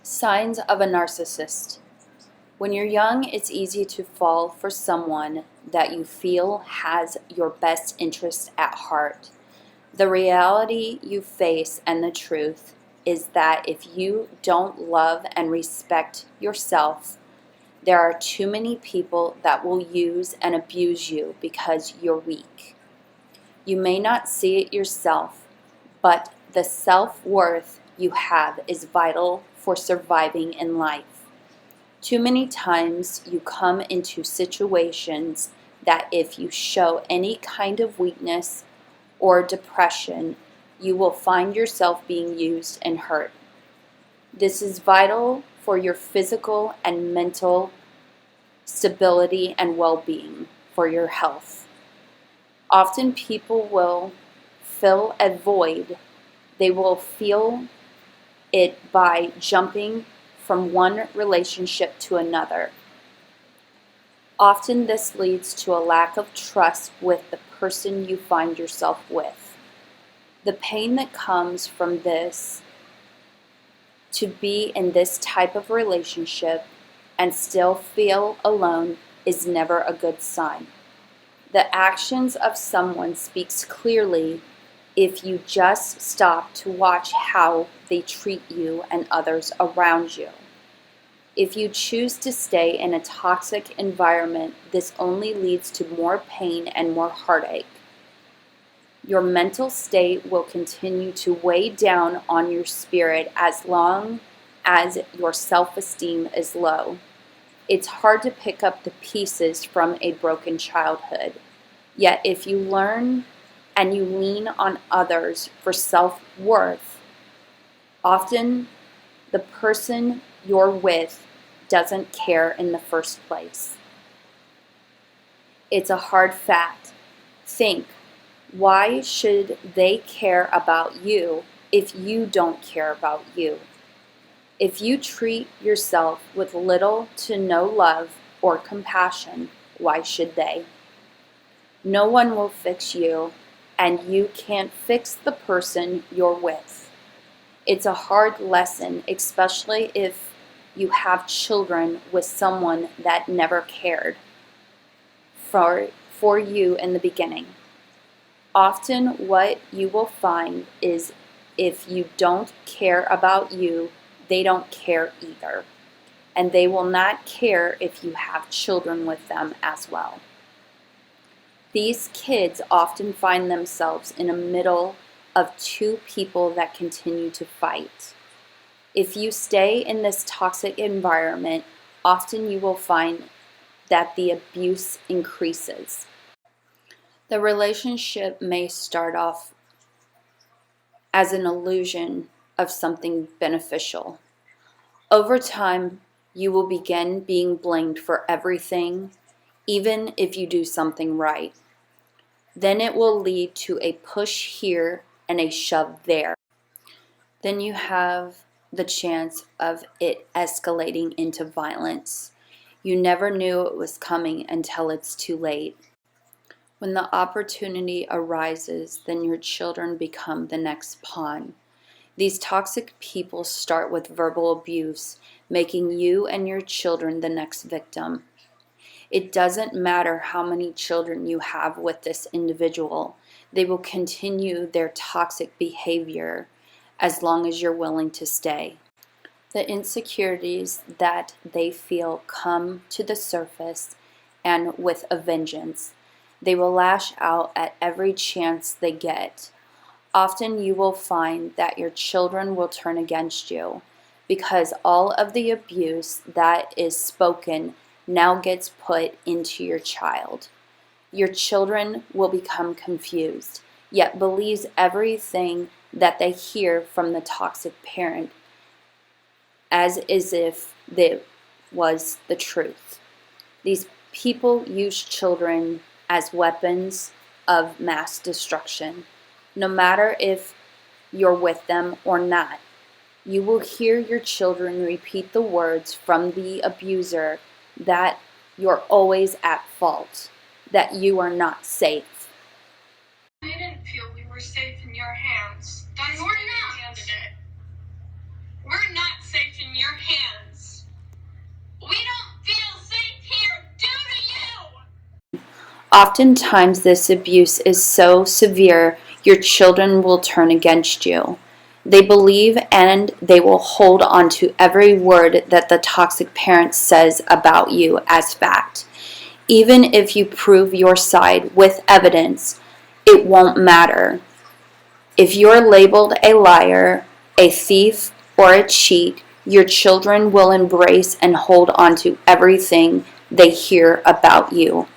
Signs of a narcissist. When you're young, it's easy to fall for someone that you feel has your best interest at heart. The reality you face and the truth is that if you don't love and respect yourself, there are too many people that will use and abuse you because you're weak. You may not see it yourself, but the self-worth you have is vital for surviving in life. Too many times you come into situations that if you show any kind of weakness or depression, you will find yourself being used and hurt. This is vital for your physical and mental stability and well-being, for your health. Often people will fill a void. They will feel it by jumping from one relationship to another. Often this leads to a lack of trust with the person you find yourself with. The pain that comes from this, to be in this type of relationship and still feel alone, is never a good sign. The actions of someone speaks clearly if you just stop to watch how they treat you and others around you. If you choose to stay in a toxic environment, this only leads to more pain and more heartache. Your mental state will continue to weigh down on your spirit as long as your self-esteem is low. It's hard to pick up the pieces from a broken childhood. Yet if you learn and you lean on others for self-worth, often the person you're with doesn't care in the first place. It's a hard fact. Think, why should they care about you if you don't care about you? If you treat yourself with little to no love or compassion, why should they? No one will fix you, and you can't fix the person you're with. It's a hard lesson, especially if you have children with someone that never cared for you in the beginning. Often what you will find is if you don't care about you, they don't care either. And they will not care if you have children with them as well. These kids often find themselves in the middle of two people that continue to fight. If you stay in this toxic environment, often you will find that the abuse increases. The relationship may start off as an illusion of something beneficial. Over time, you will begin being blamed for everything, even if you do something right. Then it will lead to a push here and a shove there. Then you have the chance of it escalating into violence. You never knew it was coming until it's too late. When the opportunity arises, then your children become the next pawn. These toxic people start with verbal abuse, making you and your children the next victim. It doesn't matter how many children you have with this individual. They will continue their toxic behavior as long as you're willing to stay. The insecurities that they feel come to the surface, and with a vengeance. They will lash out at every chance they get. Often you will find that your children will turn against you because all of the abuse that is spoken now gets put into your child. Your children will become confused, yet believes everything that they hear from the toxic parent as if it was the truth. These people use children as weapons of mass destruction. No matter if you're with them or not, you will hear your children repeat the words from the abuser that you're always at fault, that you are not safe. I didn't feel we were safe in your hands. That's why we ended it. We're not safe in your hands. Oftentimes, this abuse is so severe, your children will turn against you. They believe and they will hold on to every word that the toxic parent says about you as fact. Even if you prove your side with evidence, it won't matter. If you're labeled a liar, a thief, or a cheat, your children will embrace and hold on to everything they hear about you.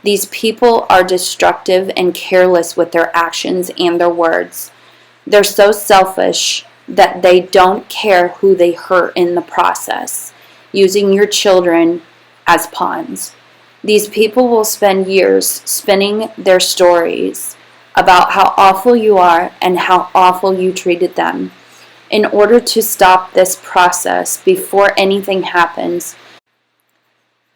These people are destructive and careless with their actions and their words. They're so selfish that they don't care who they hurt in the process, using your children as pawns. These people will spend years spinning their stories about how awful you are and how awful you treated them. In order to stop this process before anything happens,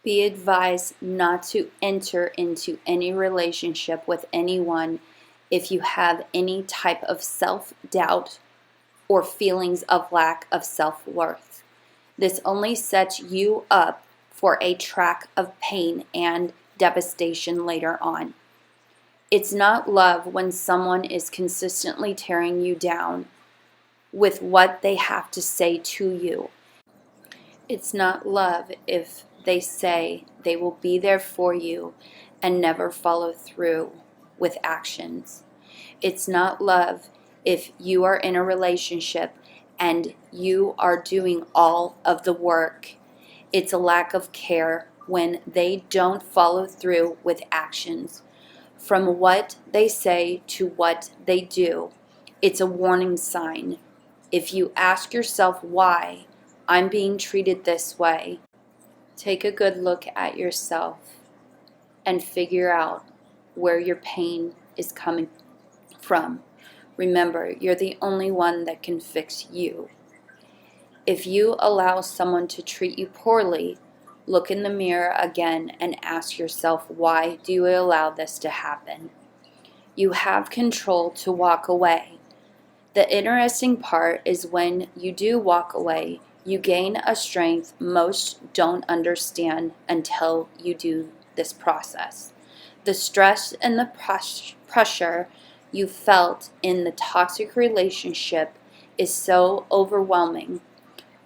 be advised not to enter into any relationship with anyone if you have any type of self-doubt or feelings of lack of self-worth. This only sets you up for a track of pain and devastation later on. It's not love when someone is consistently tearing you down with what they have to say to you. It's not love if they say they will be there for you and never follow through with actions. It's not love if you are in a relationship and you are doing all of the work. It's a lack of care when they don't follow through with actions. From what they say to what they do, it's a warning sign. If you ask yourself why I'm being treated this way, take a good look at yourself and figure out where your pain is coming from. Remember, you're the only one that can fix you. If you allow someone to treat you poorly, look in the mirror again and ask yourself, why do you allow this to happen? You have control to walk away. The interesting part is when you do walk away, you gain a strength most don't understand until you do this process. The stress and the pressure you felt in the toxic relationship is so overwhelming.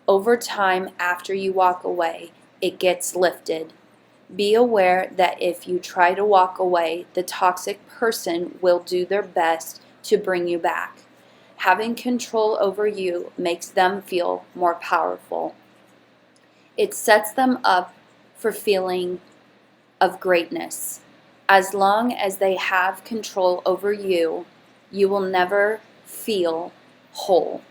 Over time, after you walk away, it gets lifted. Be aware that if you try to walk away, the toxic person will do their best to bring you back. Having control over you makes them feel more powerful. It sets them up for feeling of greatness. As long as they have control over you, you will never feel whole.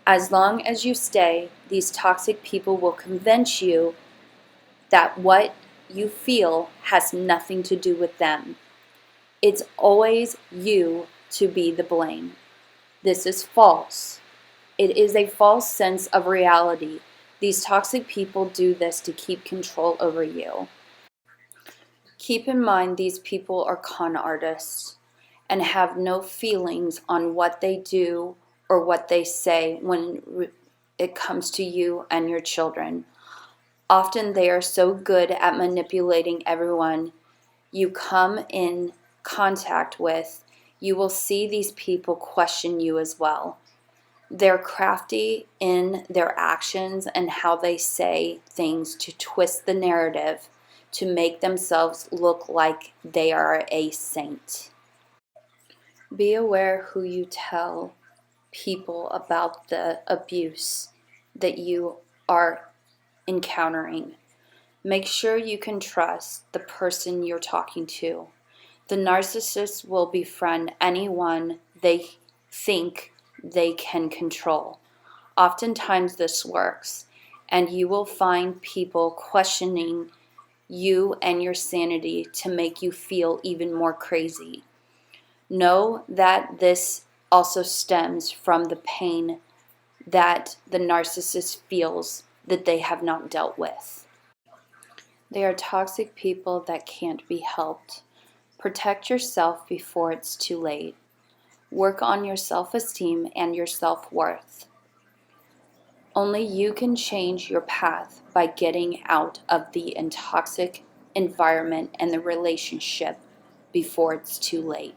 As long as you stay, these toxic people will convince you that what you feel has nothing to do with them. It's always you to be the blame. This is false. It is a false sense of reality. These toxic people do this to keep control over you. Keep in mind these people are con artists and have no feelings on what they do or what they say when it comes to you and your children. Often they are so good at manipulating everyone you come in contact with. You will see these people question you as well. They're crafty in their actions and how they say things to twist the narrative to make themselves look like they are a saint. Be aware who you tell people about the abuse that you are encountering. Make sure you can trust the person you're talking to. The narcissist will befriend anyone they think they can control. Oftentimes this works, and you will find people questioning you and your sanity to make you feel even more crazy. Know that this also stems from the pain that the narcissist feels that they have not dealt with. They are toxic people that can't be helped. Protect yourself before it's too late. Work on your self-esteem and your self-worth. Only you can change your path by getting out of the toxic environment and the relationship before it's too late.